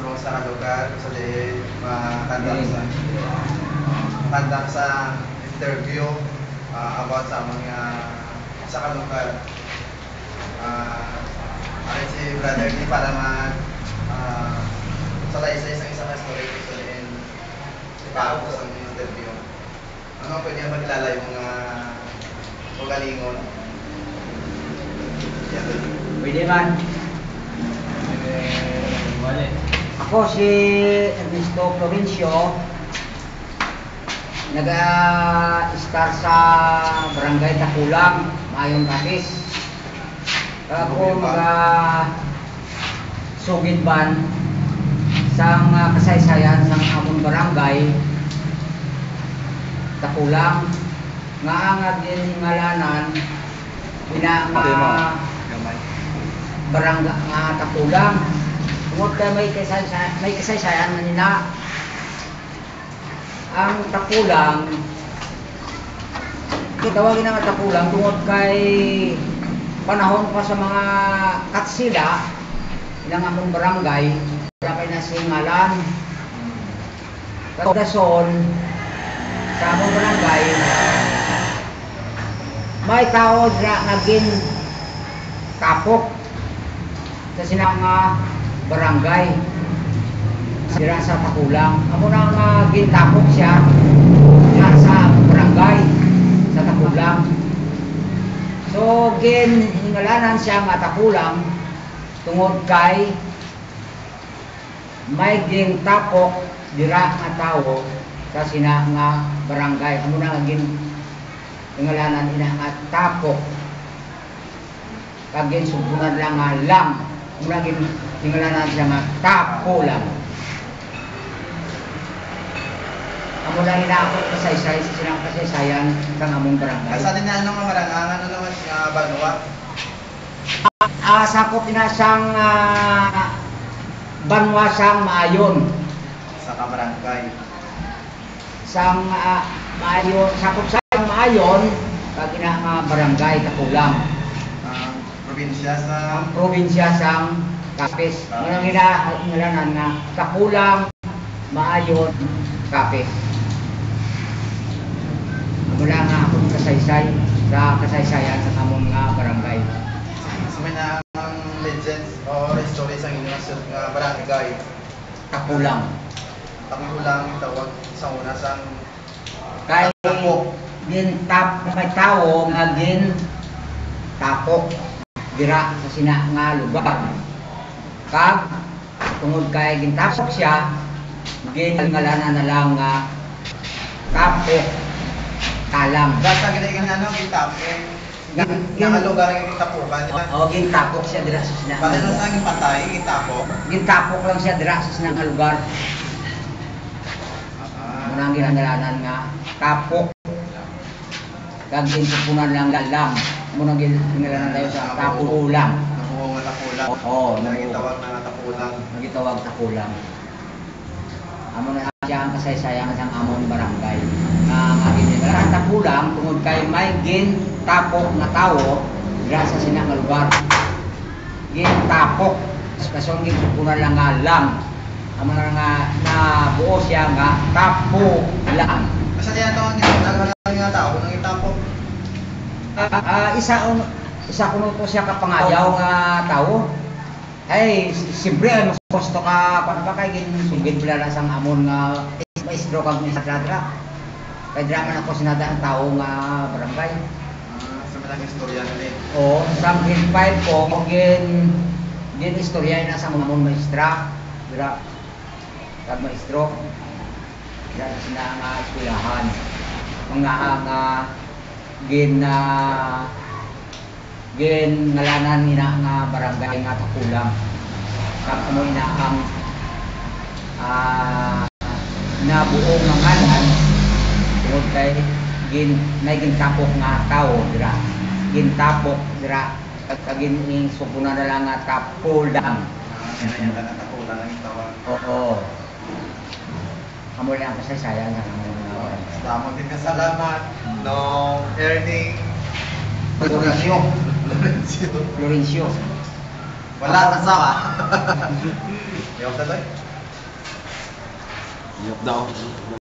turong sa lugar sa makandang sa interview about sa mga sa kalugar. Ay si Brother D para sa isang story ko din ipako sa interview. Ano pwede magkilala yung mga magalingon? Pwede man. Ako si Ernesto Florencio, nag-start sa Barangay Takulang, Mayong Kapis. Ako sugid ban sang kasaysayan sang among barangay Takulang nga ang ngalanan barangay nga Takulang. Tungod kay may kasaysayan man nila ang Takulang, kitawagin nga Takulang tungod kay panahon pa sa mga katsila ilang among barangay wala kay nasingalan dason sa among barangay may tao na naging kapok sa sinang barangay sira sa Takulang. Amo nang gintapok siya sa barangay sa Takulang. So ginhingalanan siya nga Takulang tungod kay may gintapok dira nga tawo sa sina nga barangay. Amo nang ginhingalanan ina nga tapok kag ginsubunan lang nga lang. Amo nang ginhingalanan siya nga Takulang. Amo lang inaakot kasaysay sa silang kasaysayan sa among barangay. Asa din na ano nga marangangan ano naman Banwa? Sakop na sang Banwa sang Maayon. Sa kabarangay. Sang Maayon, sakop sang Maayon kag ina barangay Takulang. Probinsya sang Kapis. Manang ngalanan nga Takulang, Maayon, Kapis. Wala nga akong kasaysay sa kasaysayan sa among barangay. So may na legends or stories ang inyong barangay? Takulang. Takulang tawag sa una sang kay may tawo nga tapok dira sa sina nga lugar. Kag tungod kay gintapok siya, ginngalanan na lang nga tapok Kalang. Basta ginaigan ano, gintapok. Nakalugar yung gitapokan nila. Oo, gintapok siya dira sa sinang. Bakit nung saan patay, gintapok? Gintapok lang siya dira sa sinang lugar. Munang ginangalanan nga tapok. Kag ginsupunan lang galang. Munang ginangalanan tayo sa Takulang. Nakuha nga Takulang. Oo, nagitawag na Takulang. Nagitawag Takulang. Amo na siya ang kasaysayan sa among barangay. Ang Takulang tungod kay may gintapok na tawo dira sa sinang lugar. Gintapok kasong ginsupunan lang nga lang. Amo na nga nabuo siya nga Takulang. Asa diyan to ang ginagawa nga tawo nang gitapok? Isa kuno to siya kapangayaw nga tawo. Ay, siyempre mas gusto ka pa kay ginsugid pala sang amon nga maestro kag sa tratra. Kay drama na ko sinada ang tao nga barangay. Sa mga istorya nila. Oo, sa grade 5 ko gin istorya na sa mga maestra, dira kag maestro. Dira sina nga eskwelahan. Mga gin ngalanan nila nga barangay nga Takulang. Kag amo ina ang nabuo nga ngalan tungod kay may gintapok nga tawo dira. Gintapok dira kag supunan na lang nga Takulang. Yan ang Takulang ang tawag. Oo. Amo lang kasaysayan nga Salamat din kasalamat no earning Florencio. Wala na sa ka. Yung sa Hirap daw.